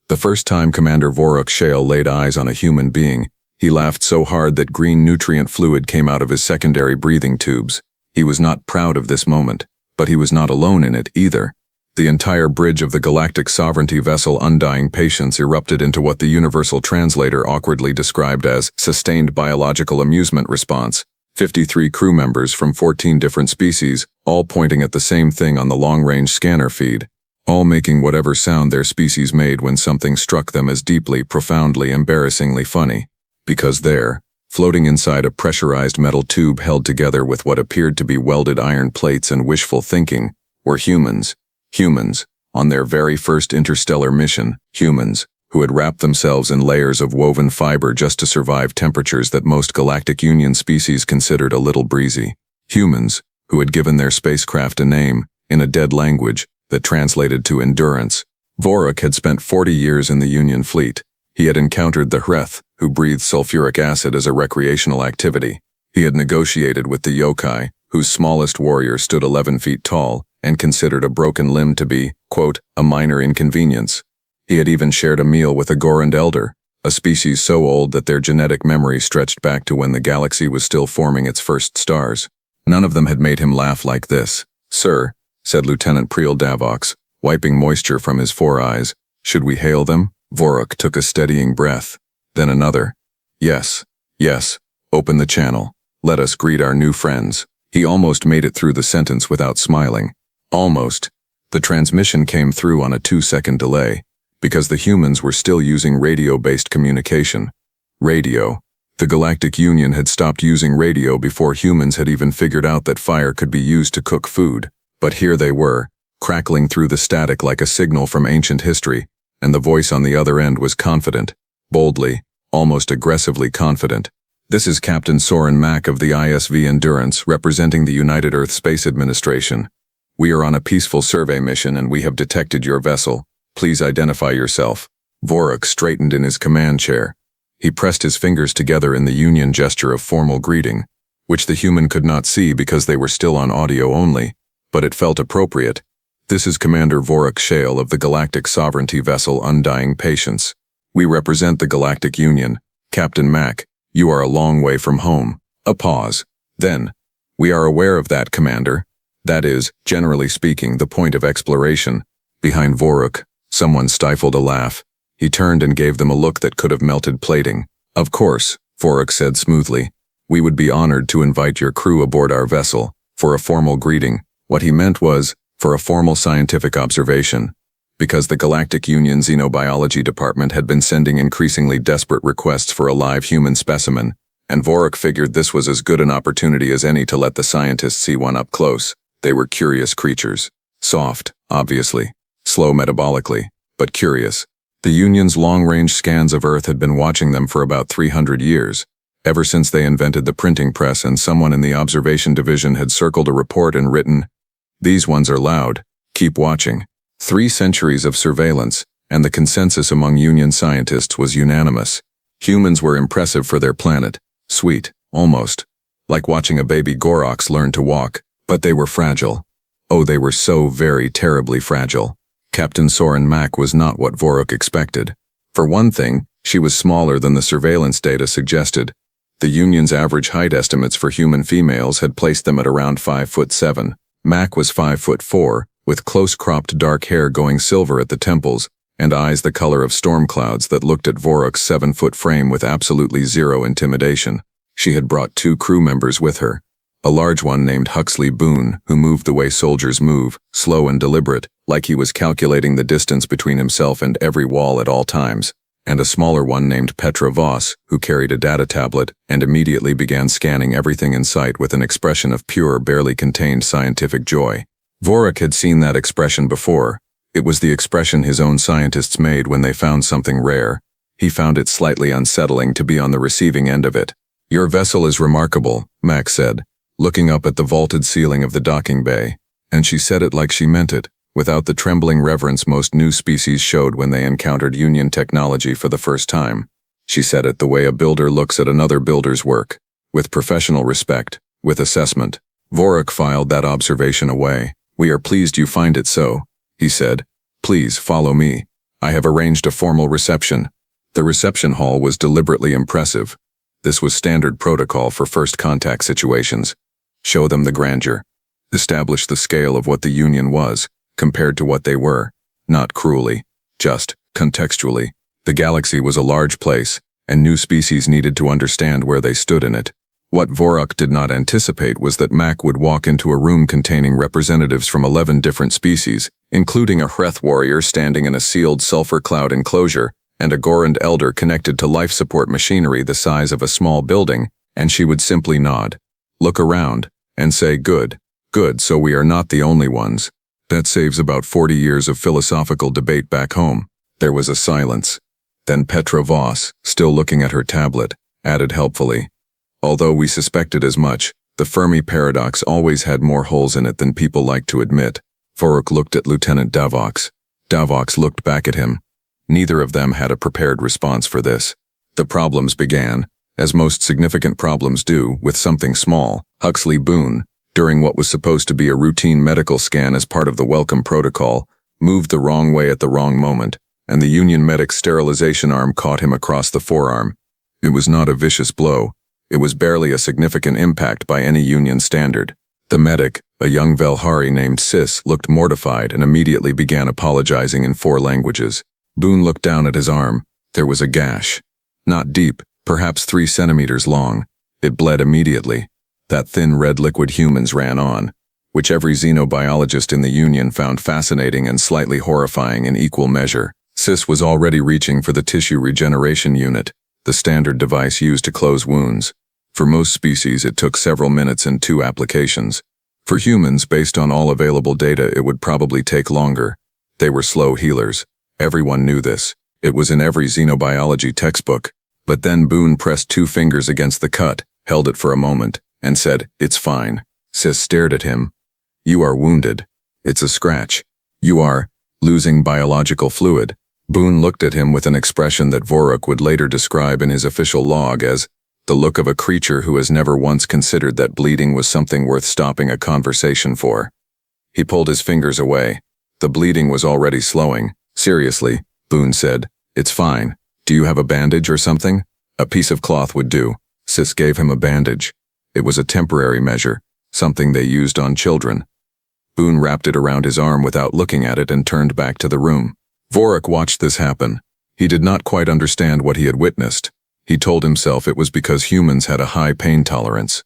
The first time Commander Voruk Shale laid eyes on a human being, he laughed so hard that green nutrient fluid came out of his secondary breathing tubes. He was not proud of this moment, but he was not alone in it either. The entire bridge of the galactic sovereignty vessel Undying Patience erupted into what the Universal Translator awkwardly described as sustained biological amusement response. 53 crew members from 14 different species, all pointing at the same thing on the long-range scanner feed, all making whatever sound their species made when something struck them as deeply, profoundly, embarrassingly funny. Because there, floating inside a pressurized metal tube held together with what appeared to be welded iron plates and wishful thinking, were humans. Humans, on their very first interstellar mission, humans, who had wrapped themselves in layers of woven fiber just to survive temperatures that most Galactic Union species considered a little breezy. Humans, who had given their spacecraft a name, in a dead language, that translated to endurance. Voruk had spent 40 years in the Union fleet. He had encountered the Hreth, who breathed sulfuric acid as a recreational activity. He had negotiated with the yokai, whose smallest warrior stood 11 feet tall, and considered a broken limb to be, quote, a minor inconvenience. He had even shared a meal with a Gorand elder, a species so old that their genetic memory stretched back to when the galaxy was still forming its first stars. None of them had made him laugh like this. "Sir," said Lieutenant Priel Davox, wiping moisture from his 4 eyes, "should we hail them?" Voruk took a steadying breath, then another. "Yes, yes, open the channel. Let us greet our new friends." He almost made it through the sentence without smiling. Almost. The transmission came through on a 2-second delay, because the humans were still using radio-based communication. Radio. The Galactic Union had stopped using radio before humans had even figured out that fire could be used to cook food. But here they were, crackling through the static like a signal from ancient history, and the voice on the other end was confident, boldly, almost aggressively confident. "This is Captain Soren Mack of the ISV Endurance, representing the United Earth Space Administration. We are on a peaceful survey mission and we have detected your vessel. Please identify yourself." Voruk straightened in his command chair. He pressed his fingers together in the Union gesture of formal greeting, which the human could not see because they were still on audio only, but it felt appropriate. "This is Commander Voruk Shale of the galactic sovereignty vessel Undying Patience. We represent the Galactic Union. Captain Mack, you are a long way from home." A pause. Then, "We are aware of that, Commander. That is, generally speaking, the point of exploration." Behind Voruk, someone stifled a laugh. He turned and gave them a look that could have melted plating. "Of course," Voruk said smoothly. "We would be honored to invite your crew aboard our vessel, for a formal greeting." What he meant was, for a formal scientific observation. Because the Galactic Union Xenobiology Department had been sending increasingly desperate requests for a live human specimen, and Voruk figured this was as good an opportunity as any to let the scientists see one up close. They were curious creatures. Soft, obviously. Slow metabolically, but curious. The Union's long-range scans of Earth had been watching them for about 300 years, ever since they invented the printing press, and someone in the observation division had circled a report and written, "These ones are loud. Keep watching." 3 centuries of surveillance, and the consensus among Union scientists was unanimous. Humans were impressive for their planet. Sweet, almost. Like watching a baby Gorox learn to walk. But they were fragile. Oh, they were so very terribly fragile. Captain Soren Mack was not what Voruk expected. For one thing, she was smaller than the surveillance data suggested. The Union's average height estimates for human females had placed them at around 5'7". Mack was 5'4", with close-cropped dark hair going silver at the temples, and eyes the color of storm clouds that looked at Voruk's 7-foot frame with absolutely zero intimidation. She had brought 2 crew members with her. A large one named Huxley Boone, who moved the way soldiers move, slow and deliberate, like he was calculating the distance between himself and every wall at all times, and a smaller one named Petra Voss, who carried a data tablet and immediately began scanning everything in sight with an expression of pure, barely contained scientific joy. Voruk had seen that expression before. It was the expression his own scientists made when they found something rare. He found it slightly unsettling to be on the receiving end of it. "Your vessel is remarkable," Mack said, looking up at the vaulted ceiling of the docking bay, and she said it like she meant it, without the trembling reverence most new species showed when they encountered Union technology for the first time. She said it the way a builder looks at another builder's work, with professional respect, with assessment. Voruk filed that observation away. "We are pleased you find it so," he said. "Please follow me." I have arranged a formal reception. The reception hall was deliberately impressive. This was standard protocol for first contact situations. Show them the grandeur. Establish the scale of what the Union was, compared to what they were. Not cruelly, just contextually. The galaxy was a large place, and new species needed to understand where they stood in it. What Vorok did not anticipate was that Mac would walk into a room containing representatives from 11 different species, including a Hreth warrior standing in a sealed sulfur cloud enclosure, and a Gorand elder connected to life support machinery the size of a small building, and she would simply nod, look around, and say, "Good, good, so we are not the only ones." That saves about 40 years of philosophical debate back home. There was a silence. Then Petra Voss, still looking at her tablet, added helpfully, "Although we suspected as much, the Fermi paradox always had more holes in it than people like to admit." Vorok looked at Lieutenant Davox. Davox looked back at him. Neither of them had a prepared response for this. The problems began, as most significant problems do, with something small. Huxley Boone, during what was supposed to be a routine medical scan as part of the welcome protocol, moved the wrong way at the wrong moment, and the Union medic's sterilization arm caught him across the forearm. It was not a vicious blow. It was barely a significant impact by any Union standard. The medic, a young Velhari named Sis, looked mortified and immediately began apologizing in 4 languages. Boone looked down at his arm. There was a gash. Not deep, perhaps 3 centimeters long. It bled immediately. That thin red liquid humans ran on, which every xenobiologist in the Union found fascinating and slightly horrifying in equal measure. Sis was already reaching for the tissue regeneration unit, the standard device used to close wounds. For most species, it took several minutes and 2 applications. For humans, based on all available data, it would probably take longer. They were slow healers. Everyone knew this. It was in every xenobiology textbook. But then Boone pressed 2 fingers against the cut, held it for a moment, and said, "It's fine." Sis stared at him. "You are wounded. It's a scratch. You are losing biological fluid." Boone looked at him with an expression that Vorok would later describe in his official log as the look of a creature who has never once considered that bleeding was something worth stopping a conversation for. He pulled his fingers away. The bleeding was already slowing. "Seriously," Boone said, "it's fine. Do you have a bandage or something?" "A piece of cloth would do." Sis gave him a bandage. It was a temporary measure, something they used on children. Boone wrapped it around his arm without looking at it and turned back to the room. Vorok watched this happen. He did not quite understand what he had witnessed. He told himself it was because humans had a high pain tolerance.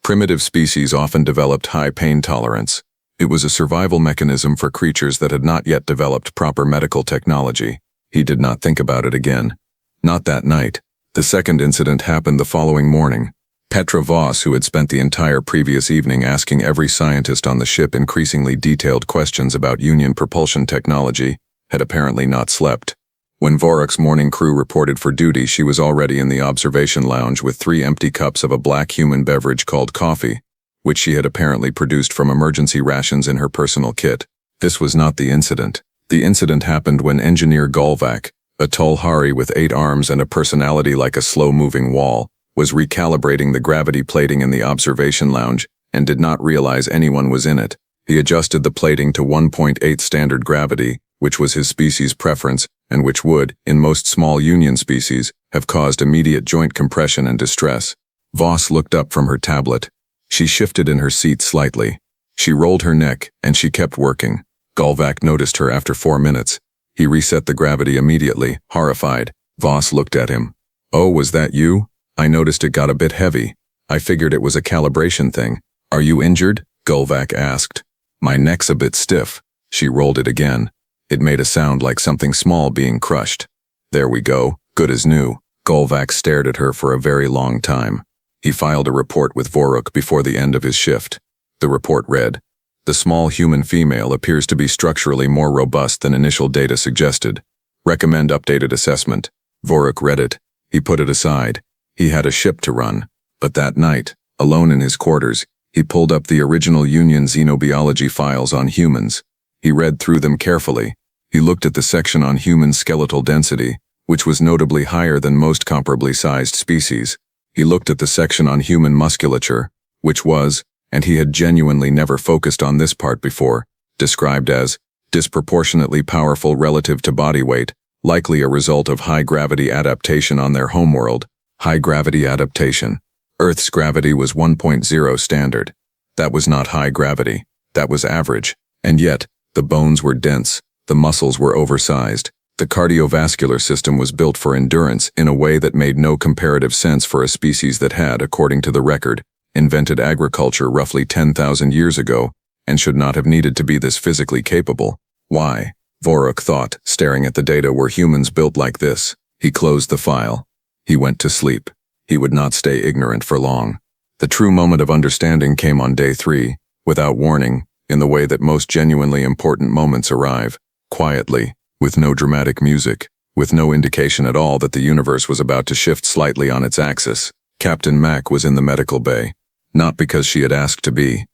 Primitive species often developed high pain tolerance. It was a survival mechanism for creatures that had not yet developed proper medical technology. He did not think about it again. Not that night. The second incident happened the following morning. Petra Voss, who had spent the entire previous evening asking every scientist on the ship increasingly detailed questions about Union propulsion technology, had apparently not slept. When Vorok's morning crew reported for duty, she was already in the observation lounge with 3 empty cups of a black human beverage called coffee, which she had apparently produced from emergency rations in her personal kit. This was not the incident. The incident happened when Engineer Golvak, a tall Hari with 8 arms and a personality like a slow-moving wall, was recalibrating the gravity plating in the observation lounge and did not realize anyone was in it. He adjusted the plating to 1.8 standard gravity, which was his species' preference, and which would, in most small Union species, have caused immediate joint compression and distress. Voss looked up from her tablet. She shifted in her seat slightly. She rolled her neck, and she kept working. Golvak noticed her after 4 minutes. He reset the gravity immediately, horrified. Voss looked at him. "Oh, was that you? I noticed it got a bit heavy. I figured it was a calibration thing." "Are you injured?" Golvak asked. "My neck's a bit stiff." She rolled it again. It made a sound like something small being crushed. "There we go, good as new." Golvak stared at her for a very long time. He filed a report with Vorok before the end of his shift. The report read, "The small human female appears to be structurally more robust than initial data suggested. Recommend updated assessment." Vorok read it. He put it aside. He had a ship to run. But that night, alone in his quarters, he pulled up the original Union xenobiology files on humans. He read through them carefully. He looked at the section on human skeletal density, which was notably higher than most comparably sized species. He looked at the section on human musculature, which was, and he had genuinely never focused on this part before, described as disproportionately powerful relative to body weight, likely a result of high-gravity adaptation on their homeworld. High-gravity adaptation. Earth's gravity was 1.0 standard. That was not high gravity. That was average. And yet, the bones were dense, the muscles were oversized. The cardiovascular system was built for endurance in a way that made no comparative sense for a species that had, according to the record, invented agriculture roughly 10,000 years ago and should not have needed to be this physically capable. Why? Voruk thought, staring at the data. Were humans built like this? He closed the file. He went to sleep. He would not stay ignorant for long. The true moment of understanding came on day 3, without warning, in the way that most genuinely important moments arrive, quietly, with no dramatic music, with no indication at all that the universe was about to shift slightly on its axis. Captain Mack was in the medical bay, not because she had asked to be,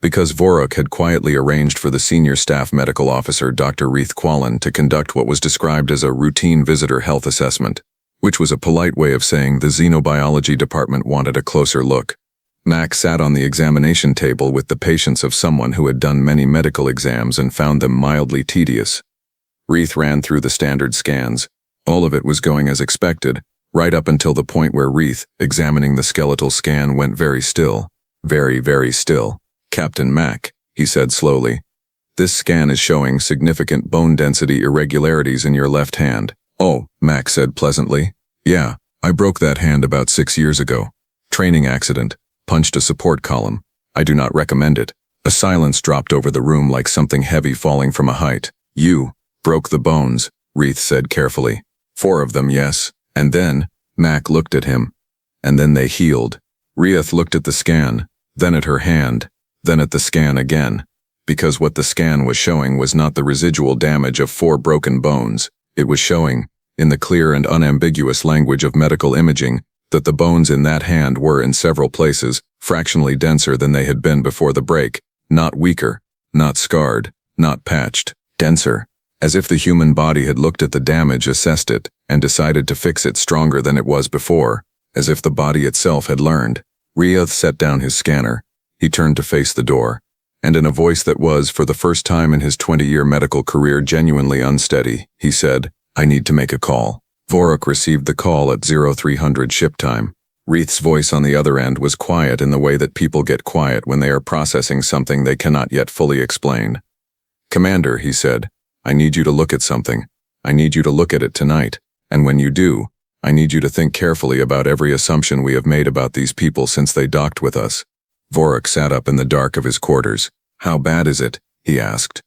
because Voruk had quietly arranged for the senior staff medical officer Dr. Reith Quallen to conduct what was described as a routine visitor health assessment, which was a polite way of saying the xenobiology department wanted a closer look. Mack sat on the examination table with the patience of someone who had done many medical exams and found them mildly tedious. Reith ran through the standard scans. All of it was going as expected, right up until the point where Reith, examining the skeletal scan, went very still. Very, very still. Captain Mack, he said slowly. This scan is showing significant bone density irregularities in your left hand. Oh, Mack said pleasantly. Yeah, I broke that hand about 6 years ago. Training accident. Punched a support column. I do not recommend it. A silence dropped over the room like something heavy falling from a height. You broke the bones, Reith said carefully. 4 of them, yes. And then, Mack looked at him. And then they healed. Reith looked at the scan, then at her hand, then at the scan again. Because what the scan was showing was not the residual damage of 4 broken bones. It was showing, in the clear and unambiguous language of medical imaging, that the bones in that hand were in several places fractionally denser than they had been before the break, not weaker, not scarred, not patched, denser, as if the human body had looked at the damage, assessed it, and decided to fix it stronger than it was before, as if the body itself had learned. Reith set down his scanner. He turned to face the door, and in a voice that was, for the first time in his 20-year medical career, genuinely unsteady, he said, I need to make a call. Voruk received the call at 0300 ship time. Reith's voice on the other end was quiet in the way that people get quiet when they are processing something they cannot yet fully explain. Commander, he said, I need you to look at something. I need you to look at it tonight, and when you do, I need you to think carefully about every assumption we have made about these people since they docked with us. Voruk sat up in the dark of his quarters. How bad is it? He asked.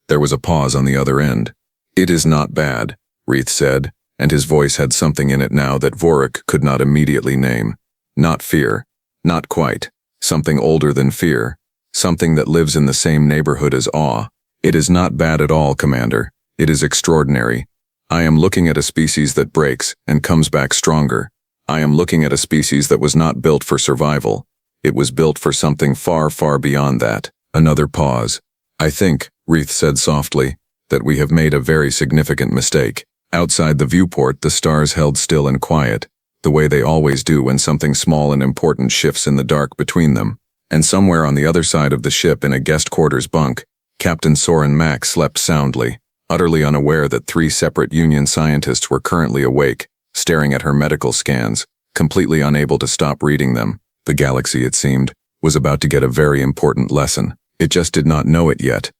There was a pause on the other end. It is not bad, Reith said, and his voice had something in it now that Voruk could not immediately name. Not fear. Not quite. Something older than fear. Something that lives in the same neighborhood as awe. It is not bad at all, Commander. It is extraordinary. I am looking at a species that breaks and comes back stronger. I am looking at a species that was not built for survival. It was built for something far, far beyond that. Another pause. I think, Reith said softly, that we have made a very significant mistake. Outside the viewport, the stars held still and quiet, the way they always do when something small and important shifts in the dark between them. And somewhere on the other side of the ship, in a guest quarters bunk, Captain Soren Mack slept soundly, utterly unaware that 3 separate Union scientists were currently awake, staring at her medical scans, completely unable to stop reading them. The galaxy, it seemed, was about to get a very important lesson. It just did not know it yet.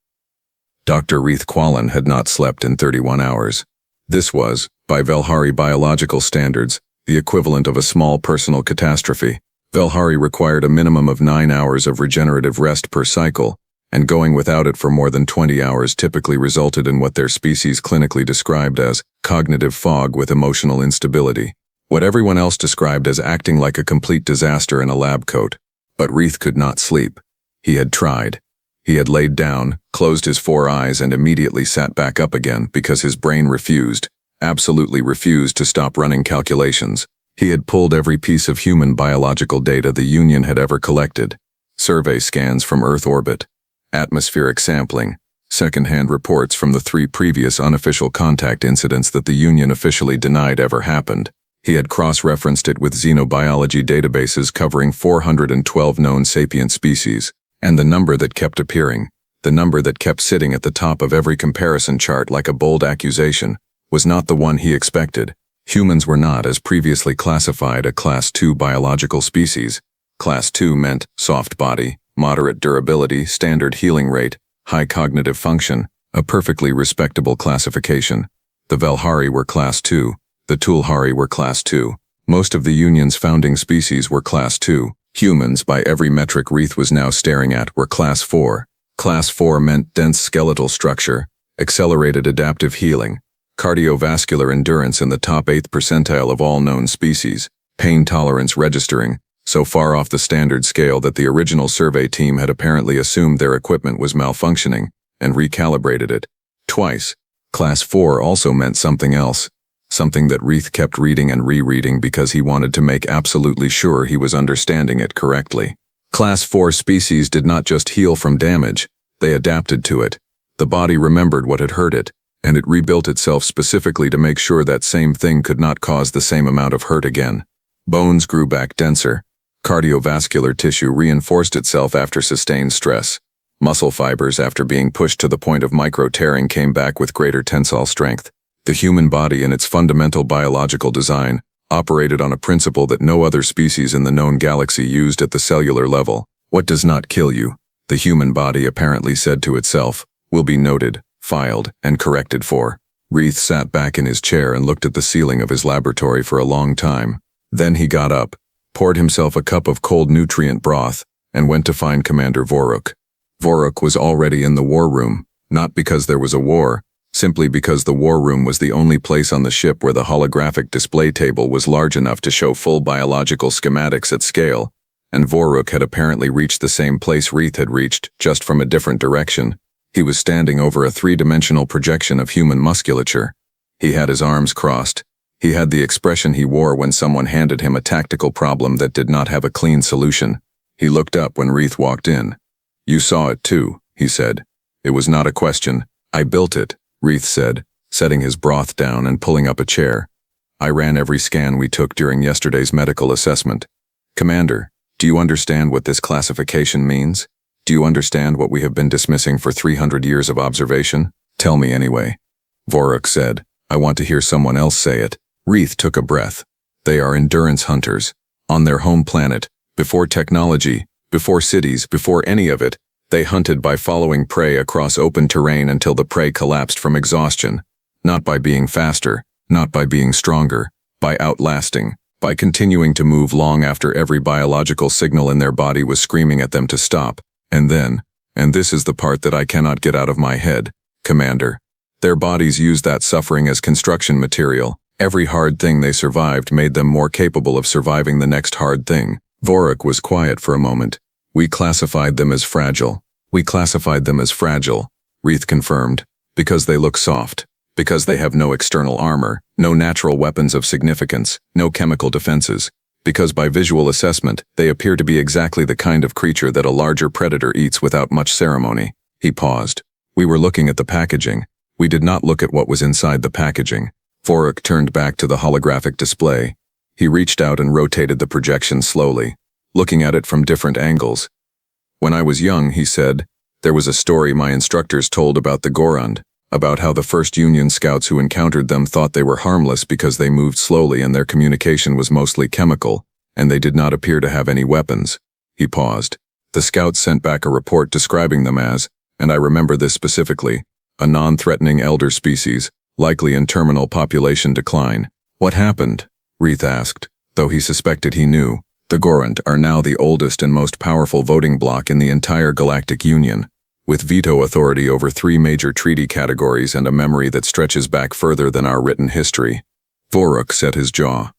Dr. Reith Quallen had not slept in 31 hours. This was, by Velhari biological standards, the equivalent of a small personal catastrophe. Velhari required a minimum of 9 hours of regenerative rest per cycle, and going without it for more than 20 hours typically resulted in what their species clinically described as cognitive fog with emotional instability, what everyone else described as acting like a complete disaster in a lab coat. But Reith could not sleep. He had tried. He had laid down, closed his 4 eyes, and immediately sat back up again because his brain refused, absolutely refused to stop running calculations. He had pulled every piece of human biological data the Union had ever collected. Survey scans from Earth orbit, atmospheric sampling, second-hand reports from the 3 previous unofficial contact incidents that the Union officially denied ever happened. He had cross-referenced it with xenobiology databases covering 412 known sapient species, and the number that kept appearing, The number that kept sitting at the top of every comparison chart like a bold accusation was not the one he expected. Humans were not, as previously classified, a Class 2 biological species. Class 2 meant soft body, moderate durability, standard healing rate, high cognitive function, a perfectly respectable classification. The Velhari were Class 2. The Tulhari were Class 2. Most of the Union's founding species were Class 2. Humans, by every metric Reith was now staring at, were Class 4. Class 4 meant dense skeletal structure, accelerated adaptive healing, cardiovascular endurance in the top 8th percentile of all known species, pain tolerance registering, so far off the standard scale that the original survey team had apparently assumed their equipment was malfunctioning and recalibrated it. Twice. Class 4 also meant something else, something that Reith kept reading and rereading because he wanted to make absolutely sure he was understanding it correctly. Class 4 species did not just heal from damage, they adapted to it. The body remembered what had hurt it, and it rebuilt itself specifically to make sure that same thing could not cause the same amount of hurt again. Bones grew back denser. Cardiovascular tissue reinforced itself after sustained stress. Muscle fibers, after being pushed to the point of micro-tearing, came back with greater tensile strength. The human body, in its fundamental biological design, operated on a principle that no other species in the known galaxy used at the cellular level. What does not kill you, the human body apparently said to itself, will be noted, filed, and corrected for. Reith sat back in his chair and looked at the ceiling of his laboratory for a long time. Then he got up, poured himself a cup of cold nutrient broth, and went to find Commander Voruk. Voruk was already in the war room, not because there was a war, simply because the war room was the only place on the ship where the holographic display table was large enough to show full biological schematics at scale, and Voruk had apparently reached the same place Reith had reached, just from a different direction. He was standing over a three-dimensional projection of human musculature. He had his arms crossed. He had the expression he wore when someone handed him a tactical problem that did not have a clean solution. He looked up when Reith walked in. "You saw it too," he said. "It was not a question. I built it," Reith said, setting his broth down and pulling up a chair. "I ran every scan we took during yesterday's medical assessment. Commander, do you understand what this classification means? Do you understand what we have been dismissing for 300 years of observation? Tell me anyway." Voruk said, "I want to hear someone else say it." Reith took a breath. "They are endurance hunters. On their home planet, before technology, before cities, before any of it, they hunted by following prey across open terrain until the prey collapsed from exhaustion. Not by being faster, not by being stronger, by outlasting, by continuing to move long after every biological signal in their body was screaming at them to stop. And then, and this is the part that I cannot get out of my head, Commander, their bodies used that suffering as construction material. Every hard thing they survived made them more capable of surviving the next hard thing." Voruk was quiet for a moment. "We classified them as fragile. We classified them as fragile," Reith confirmed, "because they look soft, because they have no external armor, no natural weapons of significance, no chemical defenses, because by visual assessment, they appear to be exactly the kind of creature that a larger predator eats without much ceremony." He paused. "We were looking at the packaging. We did not look at what was inside the packaging." Voruk turned back to the holographic display. He reached out and rotated the projection slowly, looking at it from different angles. "When I was young," he said, "there was a story my instructors told about the Gorund, about how the first Union scouts who encountered them thought they were harmless because they moved slowly and their communication was mostly chemical, and they did not appear to have any weapons." He paused. "The scouts sent back a report describing them as, and I remember this specifically, a non-threatening elder species, likely in terminal population decline." "What happened?" Reith asked, though he suspected he knew. "The Gorund are now the oldest and most powerful voting bloc in the entire Galactic Union, with veto authority over 3 major treaty categories and a memory that stretches back further than our written history." Voruk set his jaw.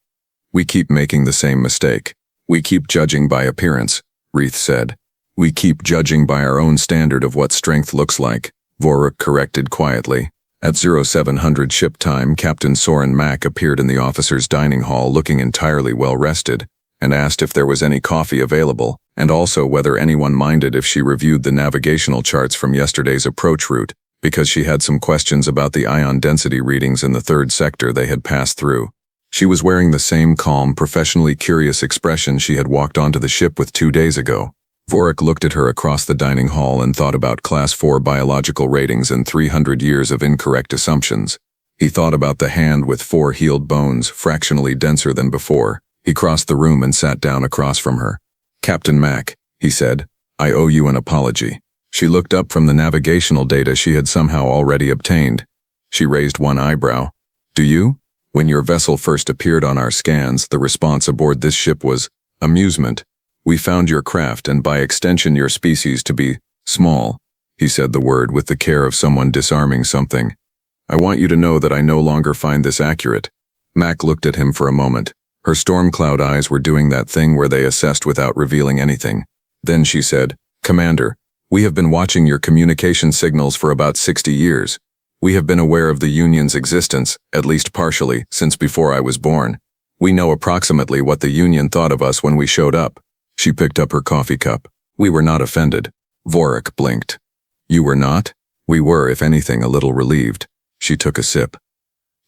"We keep making the same mistake. We keep judging by appearance," Reith said. "We keep judging by our own standard of what strength looks like," Voruk corrected quietly. At 0700 ship time, Captain Soren Mack appeared in the officers' dining hall looking entirely well-rested, and asked if there was any coffee available, and also whether anyone minded if she reviewed the navigational charts from yesterday's approach route, because she had some questions about the ion density readings in the 3rd sector they had passed through. She was wearing the same calm, professionally curious expression she had walked onto the ship with 2 days ago. Vorik looked at her across the dining hall and thought about Class 4 biological ratings and 300 years of incorrect assumptions. He thought about the hand with 4 healed bones, fractionally denser than before. He crossed the room and sat down across from her. "Captain Mac," he said, "I owe you an apology." She looked up from the navigational data she had somehow already obtained. She raised one eyebrow. "Do you? When your vessel first appeared on our scans, the response aboard this ship was amusement. We found your craft and by extension your species to be small." He said the word with the care of someone disarming something. "I want you to know that I no longer find this accurate." Mac looked at him for a moment. Her storm cloud eyes were doing that thing where they assessed without revealing anything. Then she said, "Commander, we have been watching your communication signals for about 60 years. We have been aware of the Union's existence, at least partially, since before I was born. We know approximately what the Union thought of us when we showed up." She picked up her coffee cup. "We were not offended." Vorik blinked. "You were not?" "We were, if anything, a little relieved." She took a sip.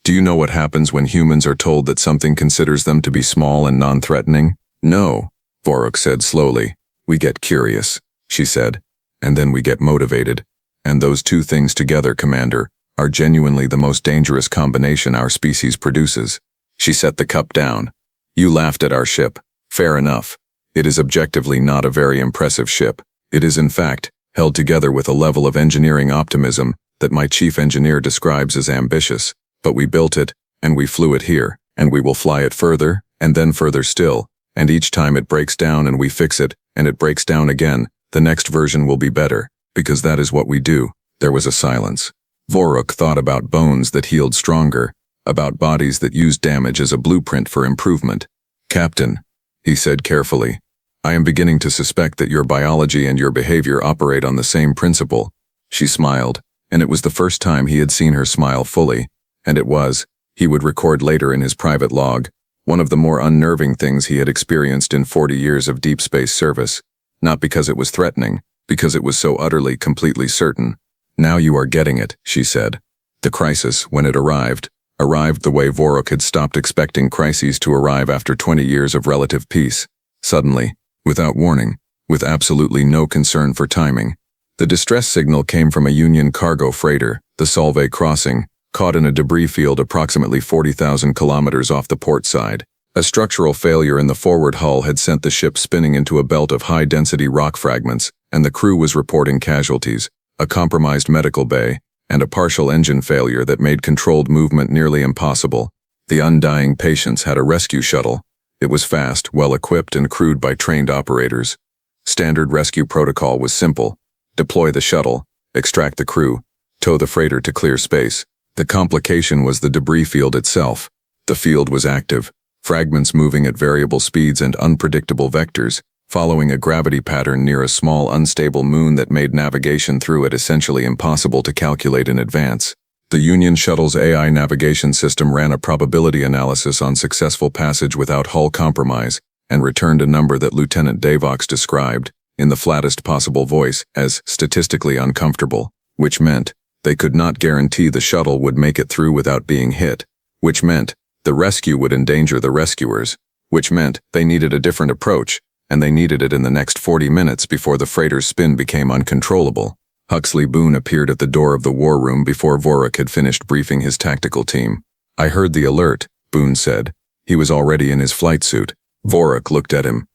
"Do you know what happens when humans are told that something considers them to be small and non-threatening?" "No," Vorik said slowly. "We get curious," she said, "and then we get motivated. And those two things together, Commander, are genuinely the most dangerous combination our species produces." She set the cup down. "You laughed at our ship. Fair enough. It is objectively not a very impressive ship. It is in fact held together with a level of engineering optimism that my chief engineer describes as ambitious. But we built it, and we flew it here, and we will fly it further, and then further still, and each time it breaks down and we fix it, and it breaks down again, the next version will be better, because that is what we do." There was a silence. Vorik thought about bones that healed stronger, about bodies that used damage as a blueprint for improvement. "Captain," he said carefully, "I am beginning to suspect that your biology and your behavior operate on the same principle." She smiled, and it was the first time he had seen her smile fully, and it was, he would record later in his private log, one of the more unnerving things he had experienced in 40 years of deep space service. Not because it was threatening, because it was so utterly, completely certain. "Now you are getting it," she said. The crisis, when it arrived the way Vorik had stopped expecting crises to arrive after 20 years of relative peace. Suddenly, without warning, with absolutely no concern for timing. The distress signal came from a Union cargo freighter, the Solvay Crossing, caught in a debris field approximately 40,000 kilometers off the port side. A structural failure in the forward hull had sent the ship spinning into a belt of high-density rock fragments, and the crew was reporting casualties, a compromised medical bay, and a partial engine failure that made controlled movement nearly impossible. The undying patients had a rescue shuttle. It was fast, well-equipped, and crewed by trained operators. Standard rescue protocol was simple: deploy the shuttle, extract the crew, tow the freighter to clear space. The complication was the debris field itself. The field was active, fragments moving at variable speeds and unpredictable vectors, following a gravity pattern near a small unstable moon that made navigation through it essentially impossible to calculate in advance. The Union shuttle's AI navigation system ran a probability analysis on successful passage without hull compromise, and returned a number that Lieutenant Davox described, in the flattest possible voice, as statistically uncomfortable, which meant they could not guarantee the shuttle would make it through without being hit, which meant the rescue would endanger the rescuers, which meant they needed a different approach, and they needed it in the next 40 minutes before the freighter's spin became uncontrollable. Huxley Boone appeared at the door of the war room before Vorik had finished briefing his tactical team. "I heard the alert," Boone said. He was already in his flight suit. Vorik looked at him.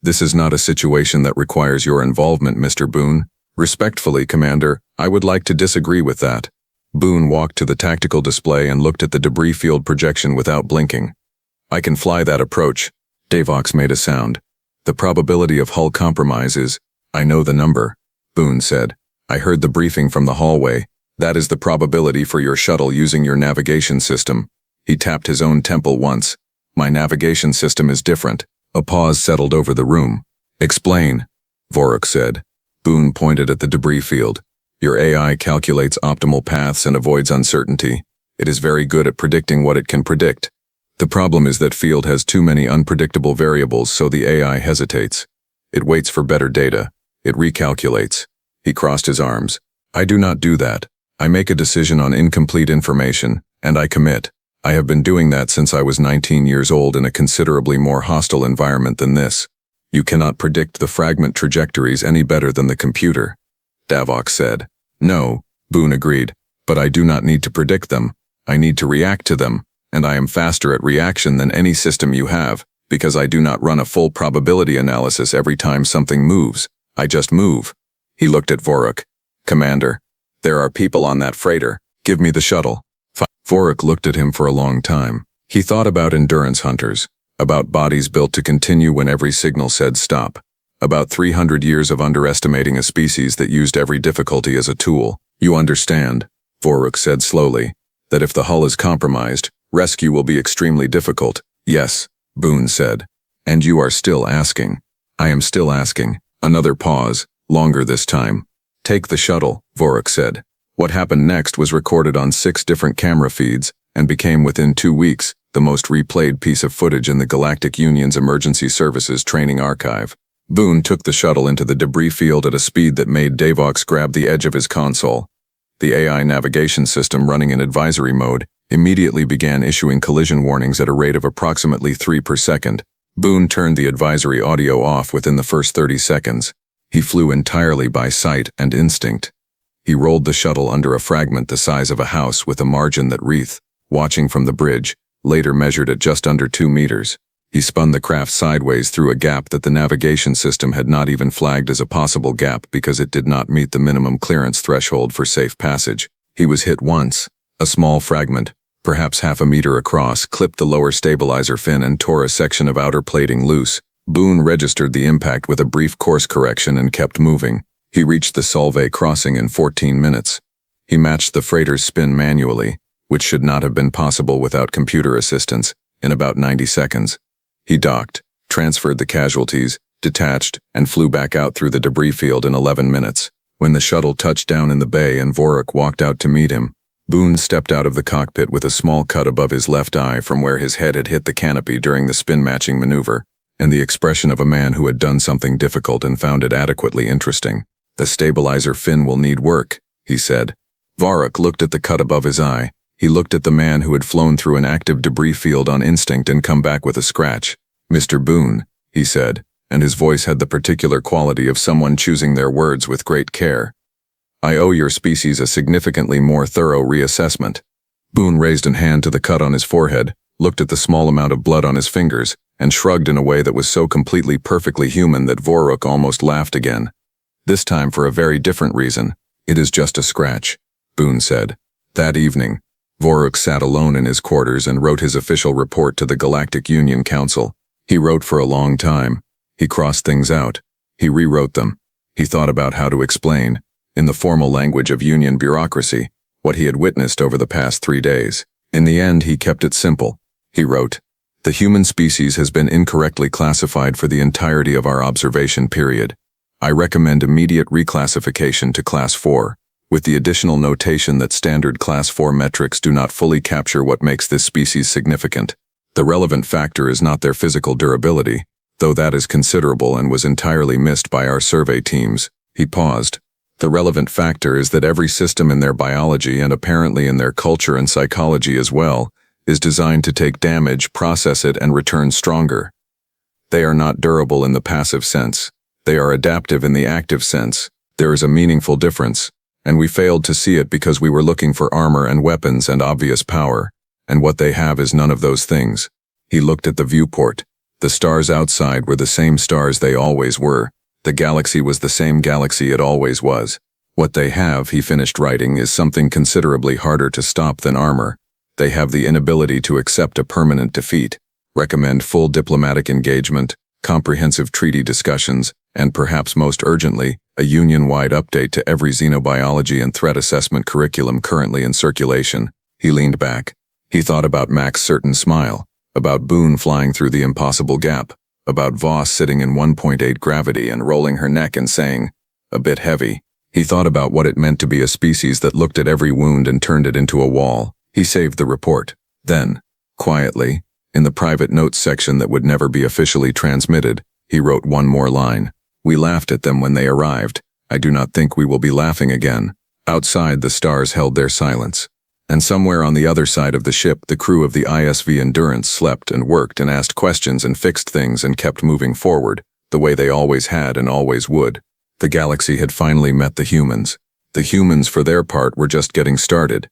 "This is not a situation that requires your involvement, Mr. Boone. Respectfully, Commander, I would like to disagree with that." Boone walked to the tactical display and looked at the debris field projection without blinking. "I can fly that approach." Davox made a sound. "The probability of hull compromise is—" "I know the number," Boone said. "I heard the briefing from the hallway. That is the probability for your shuttle using your navigation system." He tapped his own temple once. "My navigation system is different." A pause settled over the room. "Explain," Vorik said. Boone pointed at the debris field. "Your AI calculates optimal paths and avoids uncertainty. It is very good at predicting what it can predict. The problem is that field has too many unpredictable variables, so the AI hesitates. It waits for better data. It recalculates." He crossed his arms. "I do not do that. I make a decision on incomplete information, and I commit. I have been doing that since I was 19 years old in a considerably more hostile environment than this." You cannot predict the fragment trajectories any better than the computer, Davok said. No, Boone agreed, but I do not need to predict them. I need to react to them, and I am faster at reaction than any system you have, because I do not run a full probability analysis every time something moves. I just move. He looked at Voruk. Commander, there are people on that freighter. Give me the shuttle. Voruk looked at him for a long time. He thought about endurance hunters, about bodies built to continue when every signal said stop, about 300 years of underestimating a species that used every difficulty as a tool. You understand, Voruk said slowly, that if the hull is compromised, rescue will be extremely difficult. Yes, Boone said. And you are still asking. I am still asking. Another pause, longer this time. Take the shuttle, Voruk said. What happened next was recorded on 6 different camera feeds and became within 2 weeks the most replayed piece of footage in the Galactic Union's Emergency Services Training Archive. Boone took the shuttle into the debris field at a speed that made Davox grab the edge of his console. The AI navigation system running in advisory mode immediately began issuing collision warnings at a rate of approximately 3 per second. Boone turned the advisory audio off within the first 30 seconds. He flew entirely by sight and instinct. He rolled the shuttle under a fragment the size of a house with a margin that wreath, watching from the bridge, later measured at just under 2 meters. He spun the craft sideways through a gap that the navigation system had not even flagged as a possible gap because it did not meet the minimum clearance threshold for safe passage. He was hit once. A small fragment, perhaps half a meter across, clipped the lower stabilizer fin and tore a section of outer plating loose. Boone registered the impact with a brief course correction and kept moving. He reached the Solvay crossing in 14 minutes. He matched the freighter's spin manually, which should not have been possible without computer assistance, in about 90 seconds. He docked, transferred the casualties, detached, and flew back out through the debris field in 11 minutes. When the shuttle touched down in the bay and Voruk walked out to meet him, Boone stepped out of the cockpit with a small cut above his left eye from where his head had hit the canopy during the spin-matching maneuver, and the expression of a man who had done something difficult and found it adequately interesting. The stabilizer fin will need work, he said. Voruk looked at the cut above his eye. He looked at the man who had flown through an active debris field on instinct and come back with a scratch. Mr. Boone, he said, and his voice had the particular quality of someone choosing their words with great care. I owe your species a significantly more thorough reassessment. Boone raised a hand to the cut on his forehead, looked at the small amount of blood on his fingers, and shrugged in a way that was so completely perfectly human that Voruk almost laughed again. This time for a very different reason. It is just a scratch, Boone said. That evening, Voruk sat alone in his quarters and wrote his official report to the Galactic Union Council. He wrote for a long time. He crossed things out. He rewrote them. He thought about how to explain, in the formal language of Union bureaucracy, what he had witnessed over the past 3 days. In the end, he kept it simple. He wrote, "The human species has been incorrectly classified for the entirety of our observation period. I recommend immediate reclassification to Class 4, with the additional notation that standard Class 4 metrics do not fully capture what makes this species significant. The relevant factor is not their physical durability, though that is considerable and was entirely missed by our survey teams." He paused. "The relevant factor is that every system in their biology and apparently in their culture and psychology as well, is designed to take damage, process it, and return stronger. They are not durable in the passive sense. They are adaptive in the active sense. There is a meaningful difference, and we failed to see it because we were looking for armor and weapons and obvious power, and what they have is none of those things." He looked at the viewport. The stars outside were the same stars they always were. The galaxy was the same galaxy it always was. What they have, he finished writing, is something considerably harder to stop than armor. They have the inability to accept a permanent defeat. Recommend full diplomatic engagement, comprehensive treaty discussions, and perhaps most urgently, a union-wide update to every xenobiology and threat assessment curriculum currently in circulation. He leaned back. He thought about Mac's certain smile, about Boone flying through the impossible gap, about Voss sitting in 1.8 gravity and rolling her neck and saying, "A bit heavy." He thought about what it meant to be a species that looked at every wound and turned it into a wall. He saved the report. Then, quietly, in the private notes section that would never be officially transmitted, he wrote one more line. "We laughed at them when they arrived. I do not think we will be laughing again." Outside, the stars held their silence. And somewhere on the other side of the ship, the crew of the ISV Endurance slept and worked and asked questions and fixed things and kept moving forward. the way they always had and always would. The galaxy had finally met the humans. The humans, for their part, were just getting started.